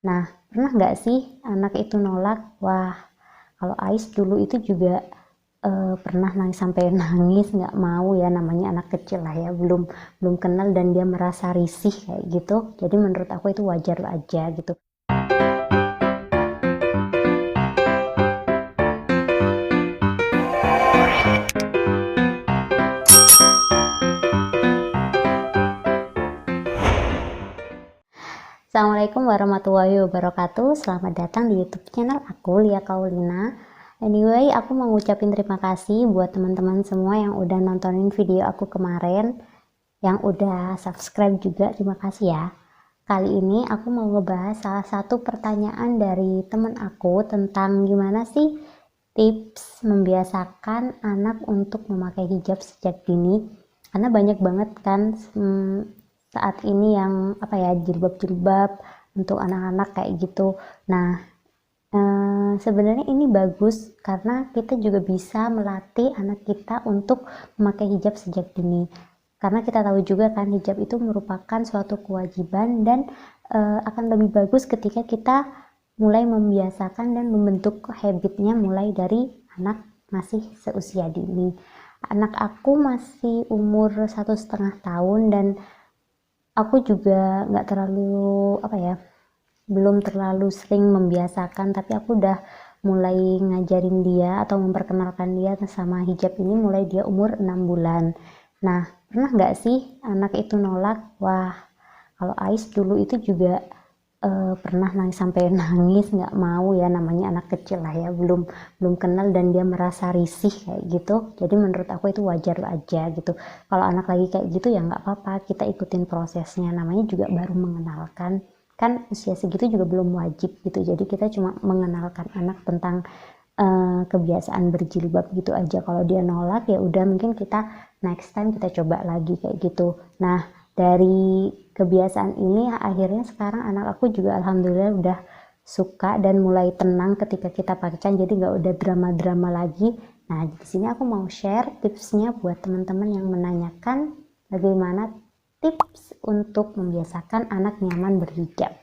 Nah, pernah nggak sih anak itu nolak? Wah, kalau Ais dulu itu juga pernah nangis sampai nangis nggak mau ya, namanya anak kecil lah ya, belum belum kenal dan dia merasa risih kayak gitu. Jadi menurut aku itu wajar aja gitu. Assalamualaikum warahmatullahi wabarakatuh. Selamat datang di YouTube channel aku, Lia Kaulina. Anyway, aku mau ngucapin terima kasih buat teman-teman semua yang udah nontonin video aku kemarin, yang udah subscribe juga. Terima kasih ya. Kali ini aku mau ngebahas salah satu pertanyaan dari teman aku tentang gimana sih tips membiasakan anak untuk memakai hijab sejak dini. Karena banyak banget kan saat ini yang jilbab-jilbab untuk anak-anak kayak gitu. Nah, sebenarnya ini bagus karena kita juga bisa melatih anak kita untuk memakai hijab sejak dini. Karena kita tahu juga kan hijab itu merupakan suatu kewajiban dan akan lebih bagus ketika kita mulai membiasakan dan membentuk habitnya mulai dari anak masih seusia dini. Anak aku masih umur 1,5 tahun dan aku juga nggak terlalu belum terlalu sering membiasakan, tapi aku udah mulai ngajarin dia atau memperkenalkan dia sama hijab ini mulai dia umur 6 bulan. Nah, pernah nggak sih anak itu nolak? Wah, kalau Ais dulu itu juga pernah nangis sampai nangis nggak mau ya, namanya anak kecil lah ya, belum belum kenal dan dia merasa risih kayak gitu. Jadi menurut aku itu wajar aja gitu. Kalau anak lagi kayak gitu ya nggak apa-apa, kita ikutin prosesnya, namanya juga baru mengenalkan, kan usia segitu juga belum wajib gitu. Jadi kita cuma mengenalkan anak tentang kebiasaan berjilbab gitu aja. Kalau dia nolak ya udah, mungkin kita next time kita coba lagi kayak gitu. Nah, dari kebiasaan ini akhirnya sekarang anak aku juga alhamdulillah udah suka dan mulai tenang ketika kita pakaikan, jadi nggak udah drama-drama lagi. Nah, di sini aku mau share tipsnya buat teman-teman yang menanyakan bagaimana tips untuk membiasakan anak nyaman berhijab.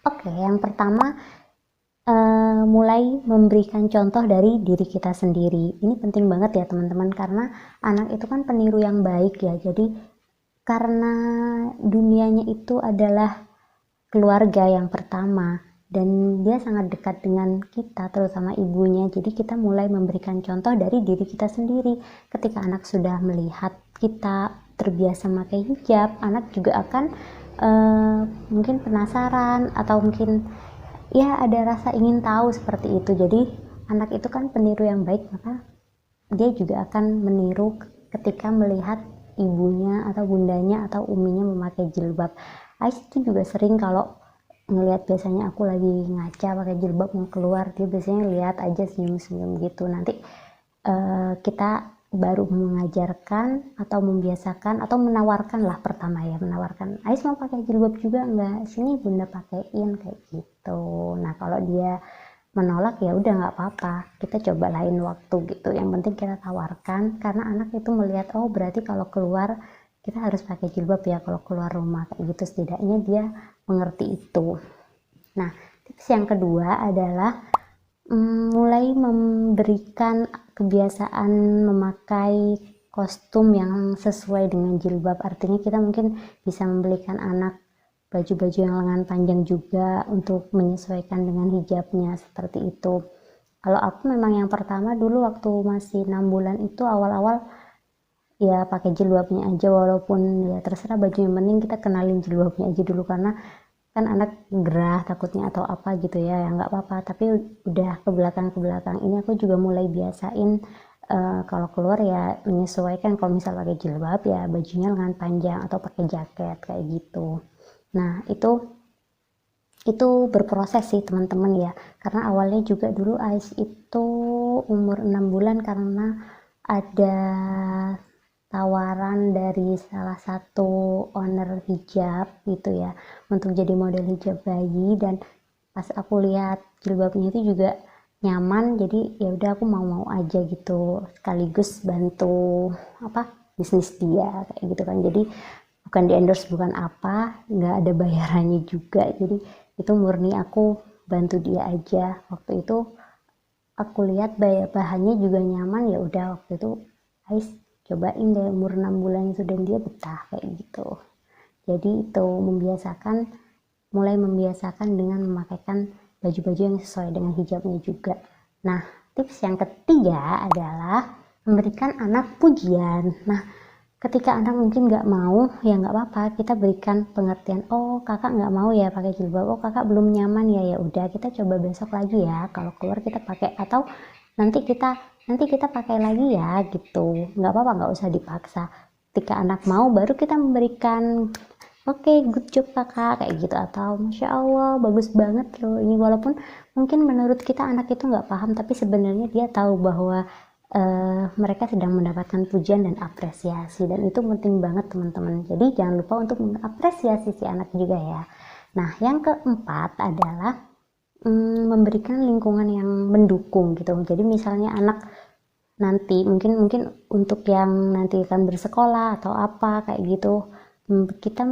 Oke, yang pertama mulai memberikan contoh dari diri kita sendiri. Ini penting banget ya teman-teman, karena anak itu kan peniru yang baik ya. Jadi karena dunianya itu adalah keluarga yang pertama dan dia sangat dekat dengan kita, terutama ibunya. Jadi kita mulai memberikan contoh dari diri kita sendiri. Ketika anak sudah melihat kita terbiasa memakai hijab, anak juga akan mungkin penasaran atau mungkin ya ada rasa ingin tahu seperti itu. Jadi anak itu kan peniru yang baik, maka dia juga akan meniru ketika melihat ibunya atau bundanya atau uminya memakai jilbab. Ais itu juga sering kalau ngelihat, biasanya aku lagi ngaca pakai jilbab mau keluar, dia biasanya lihat aja senyum-senyum gitu. Nanti kita baru mengajarkan atau membiasakan atau menawarkan lah, pertama ya menawarkan, Ais mau pakai jilbab juga enggak, sini bunda pakein kayak gitu. Nah, kalau dia menolak ya udah nggak apa-apa, kita coba lain waktu gitu. Yang penting kita tawarkan, karena anak itu melihat, oh berarti kalau keluar kita harus pakai jilbab ya kalau keluar rumah kayak gitu, setidaknya dia mengerti itu. Nah, tips yang kedua adalah mulai memberikan kebiasaan memakai kostum yang sesuai dengan jilbab. Artinya kita mungkin bisa membelikan anak baju-baju yang lengan panjang juga untuk menyesuaikan dengan hijabnya, seperti itu. Kalau aku memang yang pertama dulu waktu masih 6 bulan itu awal-awal ya pakai jilbabnya aja, walaupun ya terserah baju, yang penting kita kenalin jilbabnya aja dulu, karena kan anak gerah takutnya atau apa gitu ya nggak apa-apa. Tapi udah ke belakang ini aku juga mulai biasain kalau keluar ya menyesuaikan, kalau misal pakai jilbab ya bajunya lengan panjang atau pakai jaket kayak gitu. Nah, itu berproses sih teman-teman ya, karena awalnya juga dulu Ais itu umur 6 bulan karena ada tawaran dari salah satu owner hijab gitu ya untuk jadi model hijab bayi, dan pas aku lihat jilbabnya itu juga nyaman, jadi ya udah aku mau aja gitu, sekaligus bantu bisnis dia kayak gitu kan. Jadi bukan di endorse, bukan apa, nggak ada bayarannya juga, jadi itu murni aku bantu dia aja. Waktu itu aku lihat bahannya juga nyaman, ya udah waktu itu Ais cobain deh umur 6 bulan itu dan dia betah kayak gitu. Jadi itu mulai membiasakan dengan memakaikan baju-baju yang sesuai dengan hijabnya juga. Nah, tips yang ketiga adalah memberikan anak pujian. Nah, ketika anak mungkin nggak mau, ya nggak apa-apa, kita berikan pengertian. Oh, kakak nggak mau ya pakai jilbab, oh kakak belum nyaman ya, ya udah kita coba besok lagi ya, kalau keluar kita pakai, atau nanti kita pakai lagi ya gitu. Nggak apa-apa, nggak usah dipaksa. Ketika anak mau baru kita memberikan oke, good job kakak kayak gitu, atau masya Allah bagus banget loh ini, walaupun mungkin menurut kita anak itu nggak paham, tapi sebenarnya dia tahu bahwa mereka sedang mendapatkan pujian dan apresiasi, dan itu penting banget teman-teman. Jadi jangan lupa untuk mengapresiasi si anak juga ya. Nah, yang keempat adalah memberikan lingkungan yang mendukung gitu. Jadi misalnya anak nanti mungkin untuk yang nanti akan bersekolah atau apa kayak gitu, kita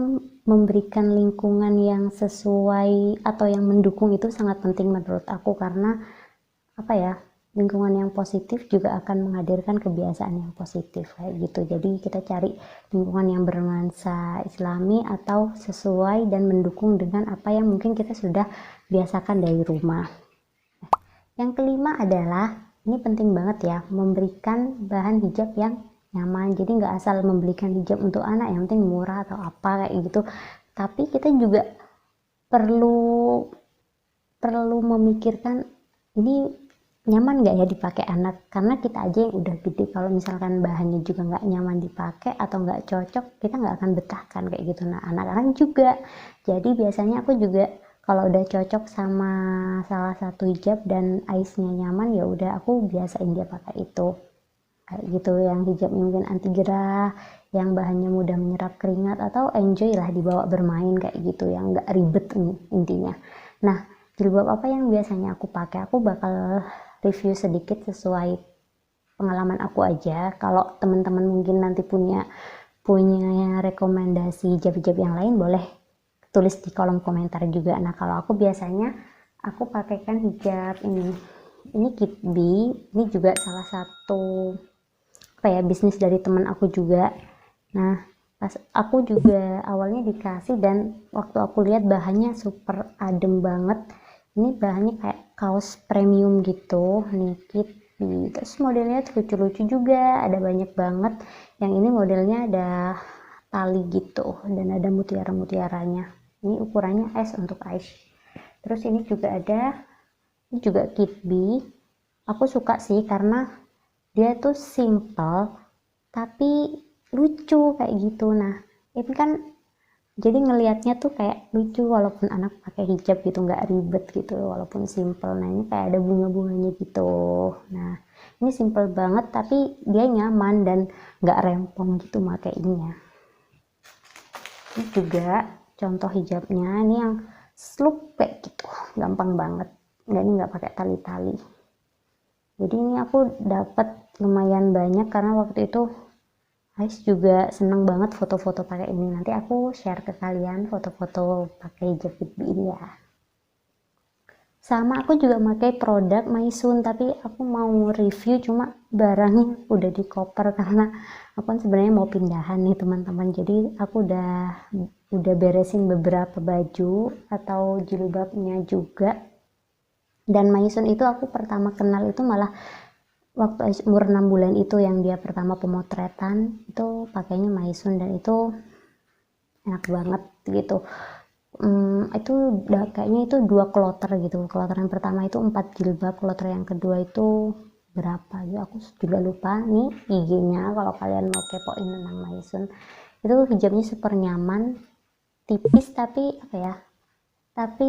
memberikan lingkungan yang sesuai atau yang mendukung itu sangat penting menurut aku, karena apa ya, lingkungan yang positif juga akan menghadirkan kebiasaan yang positif kayak gitu. Jadi kita cari lingkungan yang bernuansa islami atau sesuai dan mendukung dengan apa yang mungkin kita sudah biasakan dari rumah. Yang kelima adalah, ini penting banget ya, memberikan bahan hijab yang nyaman. Jadi nggak asal membelikan hijab untuk anak yang penting murah atau apa kayak gitu, tapi kita juga perlu memikirkan ini nyaman nggak ya dipakai anak, karena kita aja yang udah gede, kalau misalkan bahannya juga nggak nyaman dipakai atau nggak cocok, kita nggak akan betahkan kayak gitu. Nah, anak-anak juga. Jadi biasanya aku juga kalau udah cocok sama salah satu hijab dan Aisnya nyaman, ya udah aku biasain dia pakai itu kayak gitu. Yang hijabnya mungkin anti gerah, yang bahannya mudah menyerap keringat, atau enjoy lah dibawa bermain kayak gitu, yang nggak ribet intinya. Nah, jilbab apa yang biasanya aku pakai, aku bakal review sedikit sesuai pengalaman aku aja. Kalau teman-teman mungkin nanti punya rekomendasi hijab-hijab yang lain, boleh tulis di kolom komentar juga. Nah, kalau aku biasanya aku pakaikan hijab ini Kitbi, ini juga salah satu apa ya, bisnis dari teman aku juga. Nah, pas aku juga awalnya dikasih, dan waktu aku lihat bahannya super adem banget. Ini bahannya kayak kaos premium gitu, nih Kitbi. Terus modelnya lucu-lucu juga, ada banyak banget. Yang ini modelnya ada tali gitu dan ada mutiara-mutiaranya. Ini ukurannya S untuk Aish. Terus ini juga Kitbi. Aku suka sih karena dia tuh simple tapi lucu kayak gitu. Nah, ini kan jadi ngelihatnya tuh kayak lucu walaupun anak pakai hijab gitu, nggak ribet gitu walaupun simple. Nah, ini kayak ada bunga-bunganya gitu. Nah, ini simple banget tapi dia nyaman dan nggak rempong gitu makainya. Ini juga contoh hijabnya, ini yang sloop kayak gitu, gampang banget. Ini nggak pakai tali-tali. Jadi ini aku dapat lumayan banyak karena waktu itu Ais juga seneng banget foto-foto pakai ini. Nanti aku share ke kalian foto-foto pakai hijab Kitbi ini ya. Sama aku juga pakai produk Maisun, tapi aku mau review cuma barangnya udah di koper karena aku kan sebenarnya mau pindahan nih teman-teman. Jadi aku udah beresin beberapa baju atau jilbabnya juga. Dan Maisun itu aku pertama kenal itu malah waktu umur 6 bulan itu, yang dia pertama pemotretan itu pakainya Maisun, dan itu enak banget gitu. Itu kayaknya itu 2 kloter gitu. Kloter yang pertama itu 4 jilbab, kloter yang kedua itu berapa ya, aku juga lupa. Nih IG-nya kalau kalian mau kepoin tentang Maisun. Itu hijabnya super nyaman, tipis tapi apa ya, tapi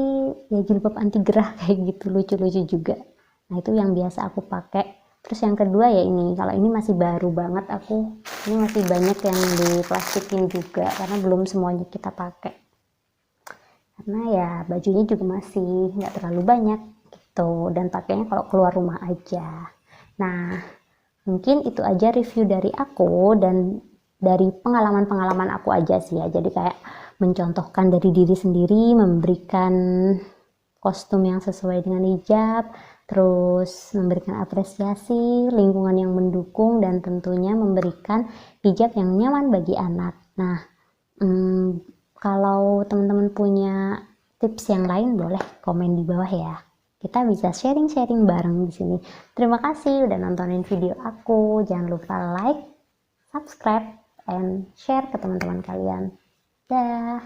ya jilbab anti gerah kayak gitu, lucu-lucu juga. Nah, itu yang biasa aku pakai. Terus yang kedua ya ini, kalau ini masih baru banget aku, ini masih banyak yang diplastikin juga karena belum semuanya kita pakai, karena ya bajunya juga masih nggak terlalu banyak gitu, dan pakainya kalau keluar rumah aja. Nah, mungkin itu aja review dari aku, dan dari pengalaman-pengalaman aku aja sih ya. Jadi kayak mencontohkan dari diri sendiri, memberikan kostum yang sesuai dengan hijab, terus memberikan apresiasi, lingkungan yang mendukung, dan tentunya memberikan hijab yang nyaman bagi anak. Nah, kalau teman-teman punya tips yang lain boleh komen di bawah ya. Kita bisa sharing-sharing bareng di sini. Terima kasih udah nontonin video aku. Jangan lupa like, subscribe, and share ke teman-teman kalian. Dah.